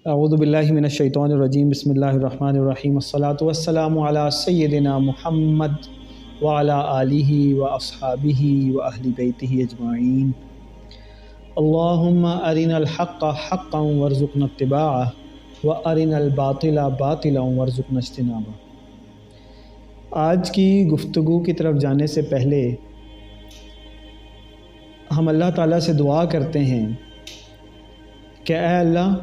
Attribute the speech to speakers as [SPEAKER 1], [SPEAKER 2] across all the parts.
[SPEAKER 1] اعوذ باللہ من الشیطان الرجیم بسم اللہ الرحمن الرحیم الصلاۃ والسلام علی سیدنا محمد وعلی آلہ واصحابہ واہل بیتہ اجمعین۔ اللہم ارنا الحق حقا وارزقنا اتباعہ وارنا الباطل باطلا وارزقنا اجتنابہ۔ آج کی گفتگو کی طرف جانے سے پہلے ہم اللہ تعالیٰ سے دعا کرتے ہیں کہ اے اللہ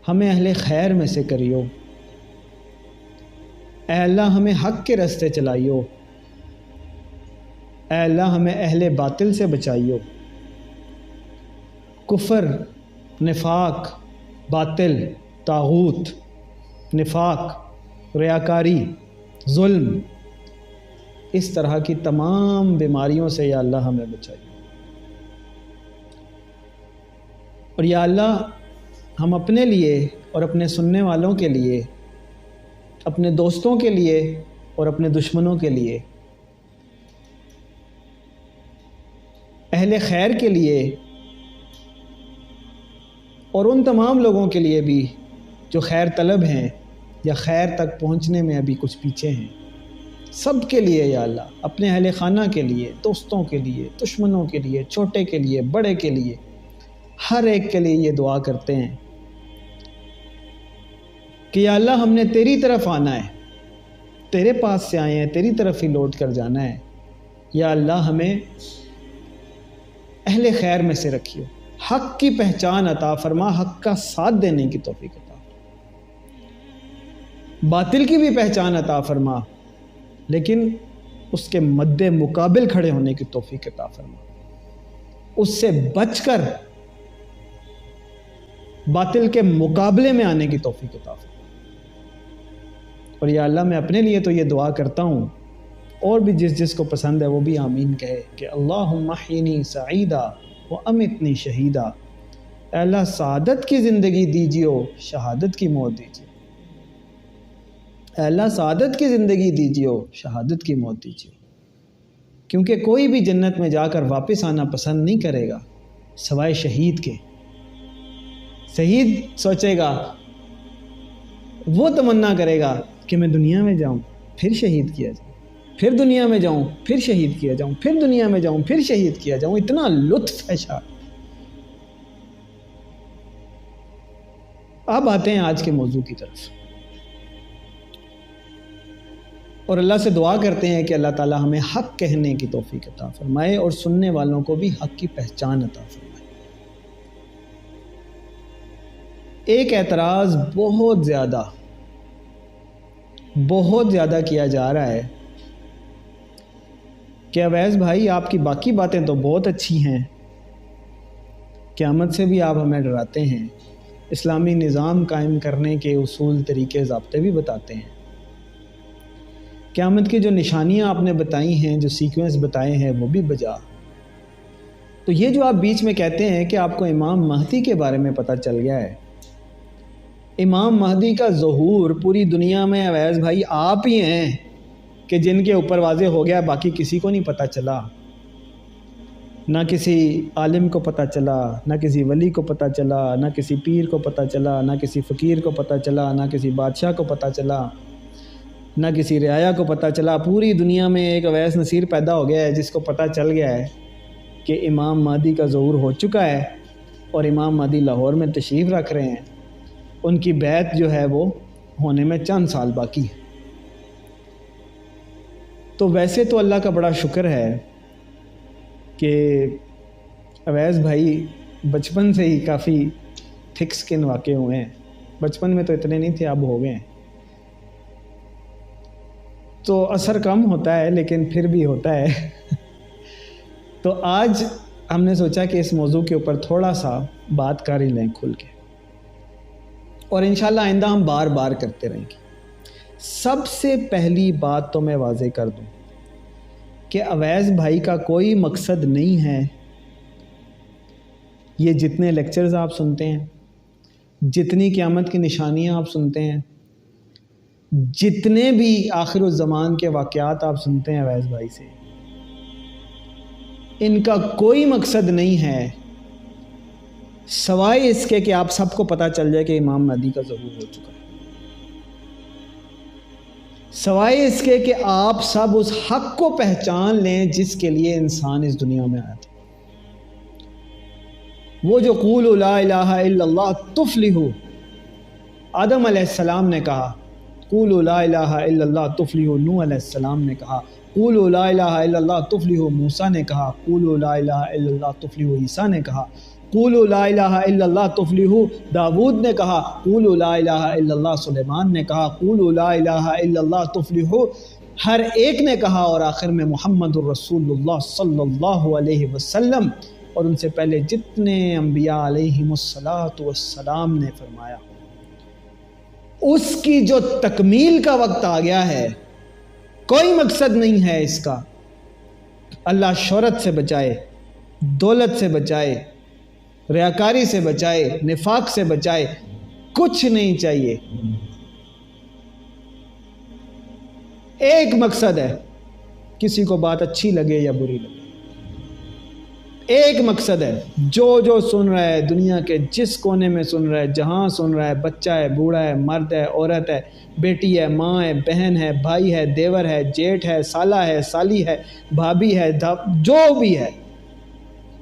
[SPEAKER 1] ہمیں اہل خیر میں سے کریو، اے اللہ ہمیں حق کے راستے چلائیو، اے اللہ ہمیں اہل باطل سے بچائیو۔ کفر، نفاق، باطل، طاغوت، نفاق، ریاکاری، ظلم، اس طرح کی تمام بیماریوں سے یا اللہ ہمیں بچائیو۔ اور یا اللہ ہم اپنے لیے اور اپنے سننے والوں کے لیے، اپنے دوستوں کے لیے اور اپنے دشمنوں کے لیے، اہل خیر کے لیے اور ان تمام لوگوں کے لیے بھی جو خیر طلب ہیں یا خیر تک پہنچنے میں ابھی کچھ پیچھے ہیں، سب کے لیے یا اللہ، اپنے اہل خانہ کے لیے، دوستوں کے لیے، دشمنوں کے لیے، چھوٹے کے لیے، بڑے کے لیے، ہر ایک کے لیے یہ دعا کرتے ہیں کہ یا اللہ ہم نے تیری طرف آنا ہے، تیرے پاس سے آئے ہیں، تیری طرف ہی لوٹ کر جانا ہے۔ یا اللہ ہمیں اہل خیر میں سے رکھیو، حق کی پہچان عطا فرما، حق کا ساتھ دینے کی توفیق عطا فرما، باطل کی بھی پہچان عطا فرما لیکن اس کے مد مقابل کھڑے ہونے کی توفیق عطا فرما، اس سے بچ کر باطل کے مقابلے میں آنے کی توفیق عطا فرما۔ اور یا اللہ میں اپنے لیے تو یہ دعا کرتا ہوں، اور بھی جس کو پسند ہے وہ بھی آمین کہے کہ اللہم احینی سعیدا وامتنی شہیدا۔ اے اللہ سعادت کی زندگی دیجیو، شہادت کی موت دیجیو۔ اے اللہ سعادت کی زندگی دیجیو، شہادت کی موت دیجیو، کیونکہ کوئی بھی جنت میں جا کر واپس آنا پسند نہیں کرے گا سوائے شہید کے۔ شہید سوچے گا، وہ تمنا کرے گا کہ میں دنیا میں جاؤں پھر شہید کیا جاؤں، پھر دنیا میں جاؤں پھر شہید کیا جاؤں، پھر دنیا میں جاؤں پھر شہید کیا جاؤں۔ اتنا لطف ہے شاید۔ اب آتے ہیں آج کے موضوع کی طرف، اور اللہ سے دعا کرتے ہیں کہ اللہ تعالی ہمیں حق کہنے کی توفیق عطا فرمائے اور سننے والوں کو بھی حق کی پہچان عطا فرمائے۔ ایک اعتراض بہت زیادہ کیا جا رہا ہے کہ اویس بھائی آپ کی باقی باتیں تو بہت اچھی ہیں، قیامت سے بھی آپ ہمیں ڈراتے ہیں، اسلامی نظام قائم کرنے کے اصول، طریقے، ضابطے بھی بتاتے ہیں، قیامت کی جو نشانیاں آپ نے بتائی ہیں، جو سیکوینس بتائے ہیں وہ بھی بجا، تو یہ جو آپ بیچ میں کہتے ہیں کہ آپ کو امام مہدی کے بارے میں پتہ چل گیا ہے، امام مہدی کا ظہور پوری دنیا میں اویس بھائی آپ ہی ہیں کہ جن کے اوپر واضح ہو گیا، باقی کسی کو نہیں پتہ چلا، نہ کسی عالم کو پتہ چلا، نہ کسی ولی کو پتہ چلا، نہ کسی پیر کو پتہ چلا، نہ کسی فقیر کو پتہ چلا، نہ کسی بادشاہ کو پتہ چلا، نہ کسی رعایا کو پتہ چلا۔ پوری دنیا میں ایک اویس نصیر پیدا ہو گیا ہے جس کو پتہ چل گیا ہے کہ امام مہدی کا ظہور ہو چکا ہے اور امام مہدی لاہور میں تشریف رکھ رہے ہیں، ان کی بیعت جو ہے وہ ہونے میں چند سال باقی ہے۔ تو ویسے تو اللہ کا بڑا شکر ہے کہ اویس بھائی بچپن سے ہی کافی تھک سکن واقع ہوئے ہیں، بچپن میں تو اتنے نہیں تھے، اب ہو گئے ہیں، تو اثر کم ہوتا ہے لیکن پھر بھی ہوتا ہے۔ تو آج ہم نے سوچا کہ اس موضوع کے اوپر تھوڑا سا بات کر ہی لیں کھل کے، اور انشاءاللہ آئندہ ہم بار بار کرتے رہیں گے۔ سب سے پہلی بات تو میں واضح کر دوں کہ اویس بھائی کا کوئی مقصد نہیں ہے یہ جتنے لیکچرز آپ سنتے ہیں، جتنی قیامت کی نشانیاں آپ سنتے ہیں، جتنے بھی آخر الزمان کے واقعات آپ سنتے ہیں اویس بھائی سے، ان کا کوئی مقصد نہیں ہے سوائے اس کے کہ آپ سب کو پتہ چل جائے کہ امام مہدی کا ظہور ہو چکا ہے، سوائے اس کے کہ آپ سب اس حق کو پہچان لیں جس کے لیے انسان اس دنیا میں آیا تھا۔ وہ جو قولوا لا الہ الا اللہ تفلحوا، آدم علیہ السلام نے کہا قولوا لا الہ الا اللہ تفلحوا، نوح علیہ السلام نے کہا قولوا لا الہ الا اللہ تفلحوا، موسیٰ نے کہا قولوا لا الہ الا اللہ تفلحوا، عیسیٰ نے کہا قولوا لا الہ الا اللہ تفلحوا، داود نے کہا قولوا لا الہ الا اللہ، سلیمان نے کہا قولوا لا الہ الا اللہ تفلحوا، ہر ایک نے کہا، اور آخر میں محمد الرسول اللہ صلی اللہ علیہ وسلم اور ان سے پہلے جتنے انبیاء علیہم السلام نے فرمایا۔ اس کی جو تکمیل کا وقت آ گیا ہے، کوئی مقصد نہیں ہے اس کا، اللہ شہرت سے بچائے، دولت سے بچائے، ریاکاری سے بچائے، نفاق سے بچائے، کچھ نہیں چاہیے۔ ایک مقصد ہے، کسی کو بات اچھی لگے یا بری لگے، ایک مقصد ہے، جو سن رہا ہے، دنیا کے جس کونے میں سن رہا ہے، جہاں سن رہا ہے، بچہ ہے، بوڑھا ہے، مرد ہے، عورت ہے، بیٹی ہے، ماں ہے، بہن ہے، بھائی ہے، دیور ہے، جیٹھ ہے، سالہ ہے، سالی ہے، بھابھی ہے، جو بھی ہے،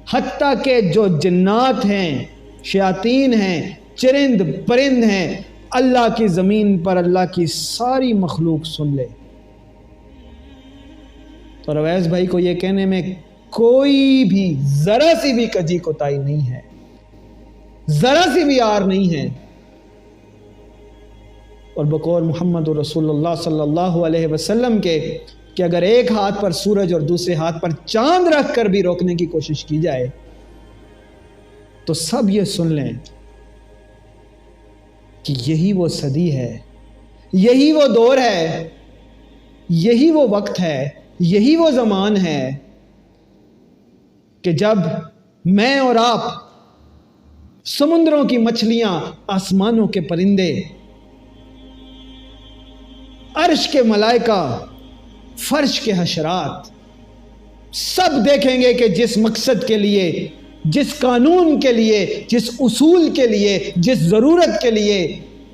[SPEAKER 1] حتیٰ کہ جو جنات ہیں، شیاطین ہیں، چرند پرند ہیں، اللہ کی زمین پر اللہ کی ساری مخلوق سن لے۔ تو اویس بھائی کو یہ کہنے میں کوئی بھی ذرا سی بھی کجی کوتاہی نہیں ہے، ذرا سی بھی آر نہیں ہے، اور بقول محمد رسول اللہ صلی اللہ علیہ وسلم کے کہ اگر ایک ہاتھ پر سورج اور دوسرے ہاتھ پر چاند رکھ کر بھی روکنے کی کوشش کی جائے تو سب یہ سن لیں کہ یہی وہ صدی ہے، یہی وہ دور ہے، یہی وہ وقت ہے، یہی وہ زمان ہے کہ جب میں اور آپ، سمندروں کی مچھلیاں، آسمانوں کے پرندے، عرش کے ملائکہ، فرش کے حشرات، سب دیکھیں گے کہ جس مقصد کے لیے، جس قانون کے لیے، جس اصول کے لیے، جس ضرورت کے لیے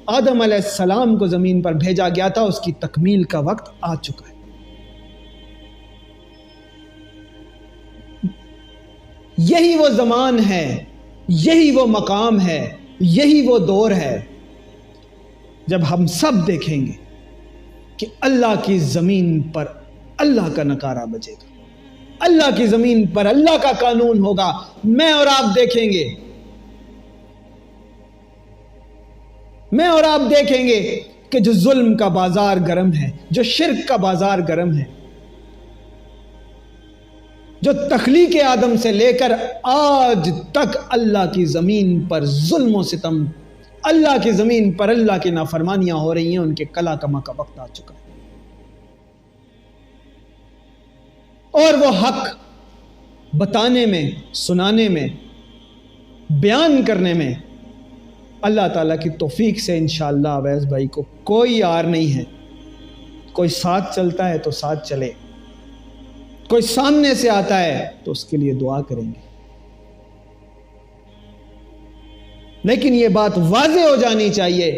[SPEAKER 1] آدم علیہ السلام کو زمین پر بھیجا گیا تھا، اس کی تکمیل کا وقت آ چکا ہے۔ یہی وہ زمان ہے، یہی وہ مقام ہے، یہی وہ دور ہے جب ہم سب دیکھیں گے کہ اللہ کی زمین پر اللہ کا نکارہ بجے گا، اللہ کی زمین پر اللہ کا قانون ہوگا۔ میں اور آپ دیکھیں گے، میں اور آپ دیکھیں گے کہ جو ظلم کا بازار گرم ہے، جو شرک کا بازار گرم ہے، جو تخلیق آدم سے لے کر آج تک اللہ کی زمین پر ظلم و ستم، اللہ کی زمین پر اللہ کی نافرمانیاں ہو رہی ہیں، ان کے کلا کما کا وقت آ چکا ہے، اور وہ حق بتانے میں، سنانے میں، بیان کرنے میں اللہ تعالیٰ کی توفیق سے انشاءاللہ اویس بھائی کو کوئی آر نہیں ہے۔ کوئی ساتھ چلتا ہے تو ساتھ چلے، کوئی سامنے سے آتا ہے تو اس کے لیے دعا کریں گے، لیکن یہ بات واضح ہو جانی چاہیے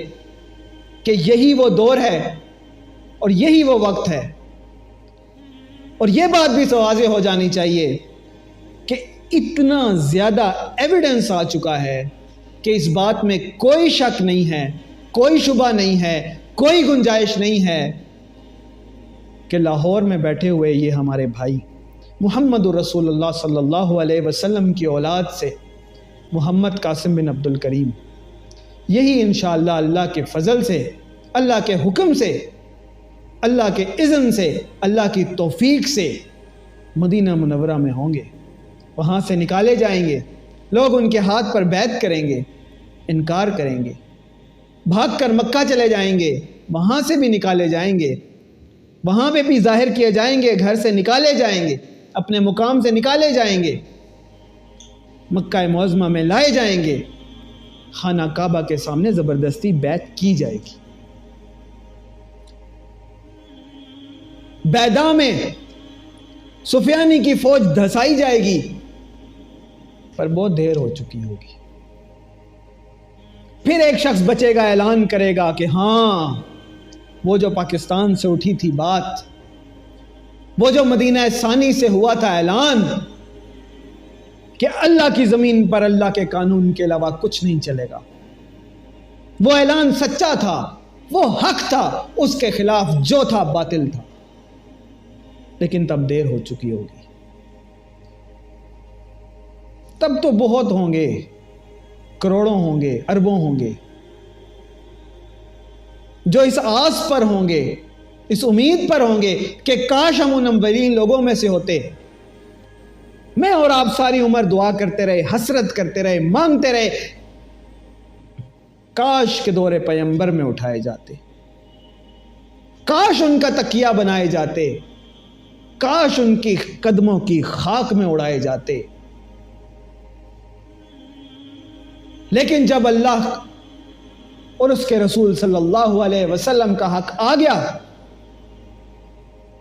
[SPEAKER 1] کہ یہی وہ دور ہے اور یہی وہ وقت ہے، اور یہ بات بھی واضح ہو جانی چاہیے کہ اتنا زیادہ ایویڈنس آ چکا ہے کہ اس بات میں کوئی شک نہیں ہے، کوئی شبہ نہیں ہے، کوئی گنجائش نہیں ہے کہ لاہور میں بیٹھے ہوئے یہ ہمارے بھائی محمد رسول اللہ صلی اللہ علیہ وسلم کی اولاد سے محمد قاسم بن عبد الکریم، یہی انشاءاللہ اللہ کے فضل سے، اللہ کے حکم سے، اللہ کے اذن سے، اللہ کی توفیق سے مدینہ منورہ میں ہوں گے، وہاں سے نکالے جائیں گے، لوگ ان کے ہاتھ پر بیعت کریں گے، انکار کریں گے، بھاگ کر مکہ چلے جائیں گے، وہاں سے بھی نکالے جائیں گے، وہاں پہ بھی ظاہر کیے جائیں گے، گھر سے نکالے جائیں گے، اپنے مقام سے نکالے جائیں گے، مکہ معظمہ میں لائے جائیں گے، خانہ کعبہ کے سامنے زبردستی بیعت کی جائے گی، بیدا میں سفیانی کی فوج دھسائی جائے گی، پر بہت دیر ہو چکی ہوگی، پھر ایک شخص بچے گا، اعلان کرے گا کہ ہاں وہ جو پاکستان سے اٹھی تھی بات، وہ جو مدینہ ثانی سے ہوا تھا اعلان کہ اللہ کی زمین پر اللہ کے قانون کے علاوہ کچھ نہیں چلے گا، وہ اعلان سچا تھا، وہ حق تھا، اس کے خلاف جو تھا باطل تھا، لیکن تب دیر ہو چکی ہوگی۔ تب تو بہت ہوں گے، کروڑوں ہوں گے، اربوں ہوں گے، جو اس آس پر ہوں گے، اس امید پر ہوں گے کہ کاش ہم ان اولین لوگوں میں سے ہوتے۔ میں اور آپ ساری عمر دعا کرتے رہے، حسرت کرتے رہے، مانگتے رہے، کاش کے دور پیغمبر میں اٹھائے جاتے، کاش ان کا تکیہ بنائے جاتے، کاش ان کی قدموں کی خاک میں اڑائے جاتے۔ لیکن جب اللہ اور اس کے رسول صلی اللہ علیہ وسلم کا حق آ گیا،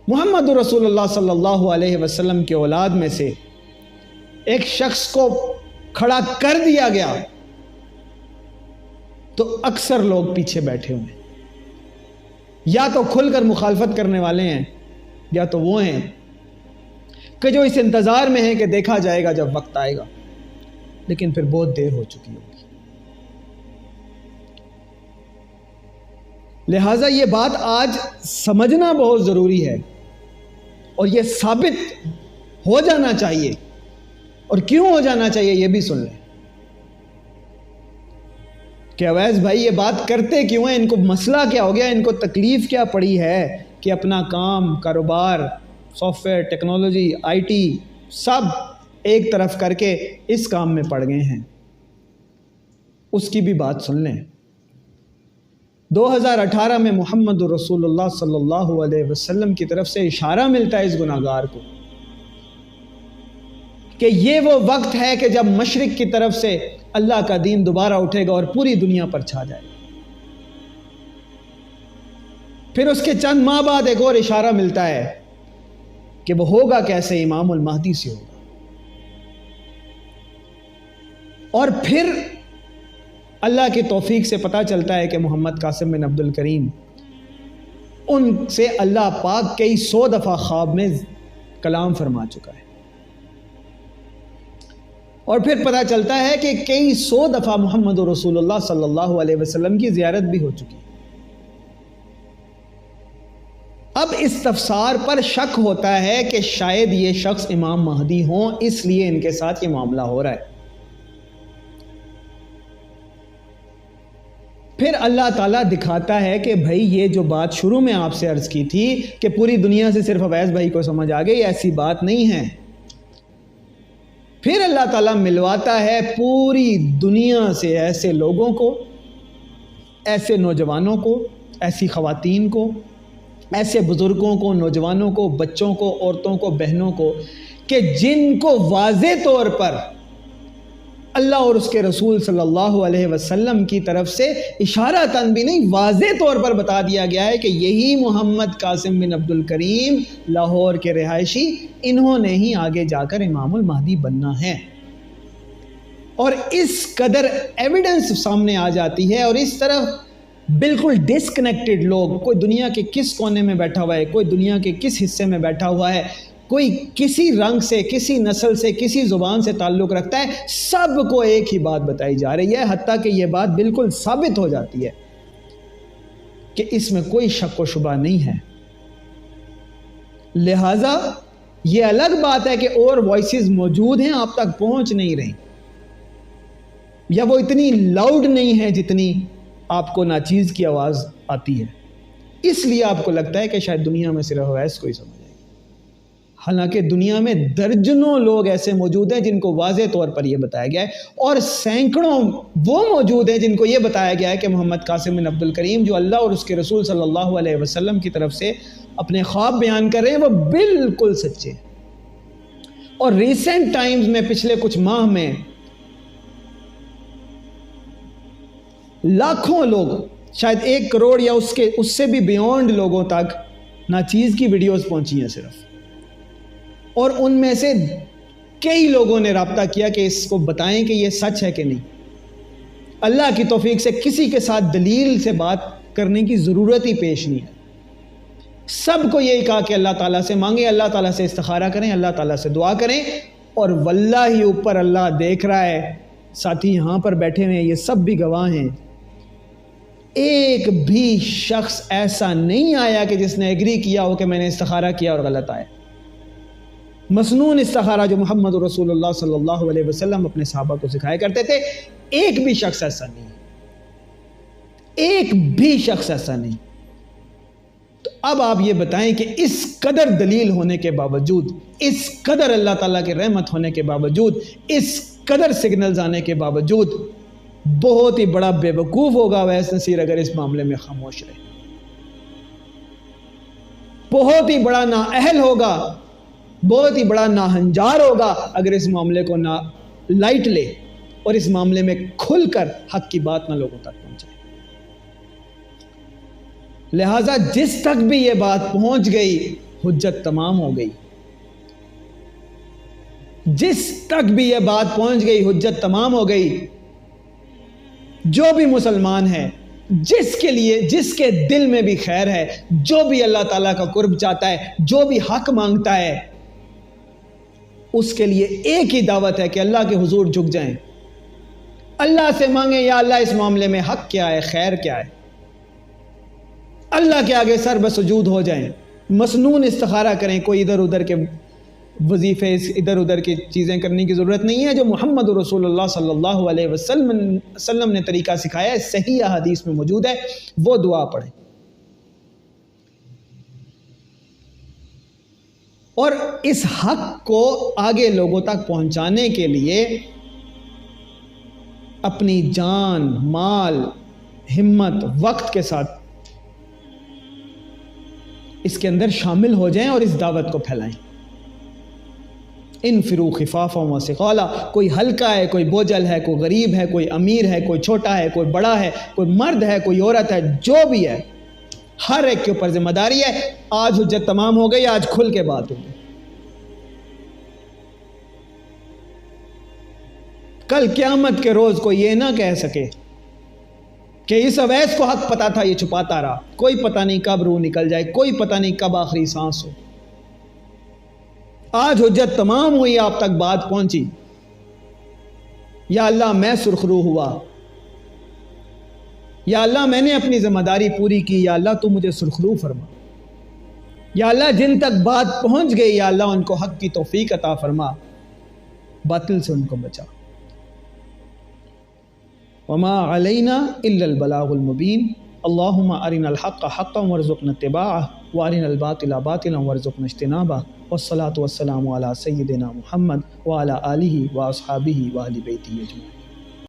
[SPEAKER 1] محمد رسول اللہ صلی اللہ علیہ وسلم کے اولاد میں سے ایک شخص کو کھڑا کر دیا گیا، تو اکثر لوگ پیچھے بیٹھے ہوئے ہیں، یا تو کھل کر مخالفت کرنے والے ہیں، یا تو وہ ہیں کہ جو اس انتظار میں ہیں کہ دیکھا جائے گا جب وقت آئے گا، لیکن پھر بہت دیر ہو چکی ہوگی۔ لہٰذا یہ بات آج سمجھنا بہت ضروری ہے، اور یہ ثابت ہو جانا چاہیے، اور کیوں ہو جانا چاہیے یہ بھی سن لیں کہ اویس بھائی یہ بات کرتے کیوں ہیں، ان کو مسئلہ کیا ہو گیا، ان کو تکلیف کیا پڑی ہے کہ اپنا کام، کاروبار، software, technology, I T سب ایک طرف کر کے اس کام میں پڑ گئے ہیں۔ اس کی بھی بات سن لیں۔ 2018 میں محمد رسول اللہ صلی اللہ علیہ وسلم کی طرف سے اشارہ ملتا ہے اس گناہگار کو کہ یہ وہ وقت ہے کہ جب مشرق کی طرف سے اللہ کا دین دوبارہ اٹھے گا اور پوری دنیا پر چھا جائے گا۔ پھر اس کے چند ماہ بعد ایک اور اشارہ ملتا ہے کہ وہ ہوگا کیسے، امام المہدی سے ہوگا۔ اور پھر اللہ کی توفیق سے پتہ چلتا ہے کہ محمد قاسم بن عبد الکریم، ان سے اللہ پاک کئی سو دفعہ خواب میں کلام فرما چکا ہے، اور پھر پتہ چلتا ہے کہ کئی سو دفعہ محمد رسول اللہ صلی اللہ علیہ وسلم کی زیارت بھی ہو چکی ہے۔ اب استفسار پر شک ہوتا ہے کہ شاید یہ شخص امام مہدی ہوں، اس لیے ان کے ساتھ یہ معاملہ ہو رہا ہے۔ پھر اللہ تعالیٰ دکھاتا ہے کہ بھائی یہ جو بات شروع میں آپ سے عرض کی تھی کہ پوری دنیا سے صرف اویس بھائی کو سمجھ آ گئی، ایسی بات نہیں ہے۔ پھر اللہ تعالیٰ ملواتا ہے پوری دنیا سے ایسے لوگوں کو، ایسے نوجوانوں کو، ایسی خواتین کو، ایسے بزرگوں کو، نوجوانوں کو، بچوں کو، عورتوں کو، بہنوں کو، کہ جن کو واضح طور پر اللہ اور اس کے رسول صلی اللہ علیہ وسلم کی طرف سے اشارتاً بھی نہیں، واضح طور پر بتا دیا گیا ہے کہ یہی محمد قاسم بن عبد الکریم لاہور کے رہائشی، انہوں نے ہی آگے جا کر امام المہدی بننا ہے۔ اور اس قدر ایویڈنس سامنے آ جاتی ہے، اور اس طرح بالکل ڈسکنیکٹڈ لوگ، کوئی دنیا کے کس کونے میں بیٹھا ہوا ہے، کوئی دنیا کے کس حصے میں بیٹھا ہوا ہے، کوئی کسی رنگ سے، کسی نسل سے، کسی زبان سے تعلق رکھتا ہے، سب کو ایک ہی بات بتائی جا رہی ہے، حتیٰ کہ یہ بات بالکل ثابت ہو جاتی ہے کہ اس میں کوئی شک و شبہ نہیں ہے۔ لہٰذا یہ الگ بات ہے کہ اور وائسز موجود ہیں، آپ تک پہنچ نہیں رہی، یا وہ اتنی لاؤڈ نہیں ہے جتنی آپ کو ناچیز کی آواز آتی ہے، اس لیے آپ کو لگتا ہے کہ شاید دنیا میں صرف اویس کو ہی سمجھ آئے گی۔ حالانکہ دنیا میں درجنوں لوگ ایسے موجود ہیں جن کو واضح طور پر یہ بتایا گیا ہے، اور سینکڑوں وہ موجود ہیں جن کو یہ بتایا گیا ہے کہ محمد قاسم بن عبد الکریم جو اللہ اور اس کے رسول صلی اللہ علیہ وسلم کی طرف سے اپنے خواب بیان کر رہے ہیں، وہ بالکل سچے ہیں۔ اور ریسنٹ ٹائمز میں، پچھلے کچھ ماہ میں، لاکھوں لوگ، شاید 1 کروڑ یا اس سے بھی بیونڈ لوگوں تک ناچیز کی ویڈیوز پہنچی ہیں صرف، اور ان میں سے کئی لوگوں نے رابطہ کیا کہ اس کو بتائیں کہ یہ سچ ہے کہ نہیں۔ اللہ کی توفیق سے کسی کے ساتھ دلیل سے بات کرنے کی ضرورت ہی پیش نہیں ہے۔ سب کو یہی کہا کہ اللہ تعالیٰ سے مانگیں، اللہ تعالیٰ سے استخارہ کریں، اللہ تعالیٰ سے دعا کریں، اور واللہ اوپر اللہ دیکھ رہا ہے، ساتھی یہاں پر بیٹھے ہوئے ہیں، یہ سب بھی گواہ ہیں، ایک بھی شخص ایسا نہیں آیا کہ جس نے ایگری کیا ہو کہ میں نے استخارہ کیا اور غلط آیا۔ مسنون استخارہ جو محمد رسول اللہ صلی اللہ علیہ وسلم اپنے صحابہ کو سکھایا کرتے تھے، ایک بھی شخص ایسا نہیں، ایک بھی شخص ایسا نہیں۔ تو اب آپ یہ بتائیں کہ اس قدر دلیل ہونے کے باوجود، اس قدر اللہ تعالیٰ کی رحمت ہونے کے باوجود، اس قدر سگنلز آنے کے باوجود، بہت ہی بڑا بے وقوف ہوگا اویس نصیر اگر اس معاملے میں خاموش رہے، بہت ہی بڑا نااہل ہوگا، بہت ہی بڑا ناہنجار ہوگا اگر اس معاملے کو نہ لائٹ لے اور اس معاملے میں کھل کر حق کی بات نہ لوگوں تک پہنچائے۔ لہٰذا جس تک بھی یہ بات پہنچ گئی حجت تمام ہو گئی، جس تک بھی یہ بات پہنچ گئی حجت تمام ہو گئی۔ جو بھی مسلمان ہے، جس کے لیے، جس کے دل میں بھی خیر ہے، جو بھی اللہ تعالیٰ کا قرب چاہتا ہے، جو بھی حق مانگتا ہے، اس کے لیے ایک ہی دعوت ہے کہ اللہ کے حضور جھک جائیں، اللہ سے مانگیں یا اللہ اس معاملے میں حق کیا ہے، خیر کیا ہے، اللہ کے آگے سر بسجود ہو جائیں، مسنون استخارہ کریں، کوئی ادھر ادھر کے وظیفے، ادھر ادھر کی چیزیں کرنے کی ضرورت نہیں ہے۔ جو محمد رسول اللہ صلی اللہ علیہ وسلم نے طریقہ سکھایا ہے، صحیح حدیث میں موجود ہے، وہ دعا پڑھیں۔ اور اس حق کو آگے لوگوں تک پہنچانے کے لیے اپنی جان، مال، ہمت، وقت کے ساتھ اس کے اندر شامل ہو جائیں اور اس دعوت کو پھیلائیں۔ انفروا خفافا وثقالا، کوئی ہلکا ہے، کوئی بوجھل ہے، کوئی غریب ہے، کوئی امیر ہے، کوئی چھوٹا ہے، کوئی بڑا ہے، کوئی مرد ہے، کوئی عورت ہے، جو بھی ہے، ہر ایک کے اوپر ذمہ داری ہے۔ آج حجت تمام ہو گئی، آج کھل کے بات ہوگی۔ کل قیامت کے روز کوئی یہ نہ کہہ سکے کہ اس اویس کو حق پتا تھا، یہ چھپاتا رہا۔ کوئی پتہ نہیں کب روح نکل جائے، کوئی پتہ نہیں کب آخری سانس ہو۔ آج حجت تمام ہوئی، آپ تک بات پہنچی، یا اللہ میں سرخرو ہوا، یا اللہ میں نے اپنی ذمہ داری پوری کی، یا اللہ تو مجھے سرخرو فرما، یا اللہ جن تک بات پہنچ گئی، یا اللہ ان کو حق کی توفیق عطا فرما، باطل سے ان کو بچا۔ وما علینا الا البلاغ المبین، اللہم ارنا الحق حقا وارزقنا اتباعہ وارنا الباطل باطلا وارزقنا اجتنابہ، والصلاة والسلام علی سیدنا محمد وعلی آلہ واصحابہ واہل بیتہ اجمعین۔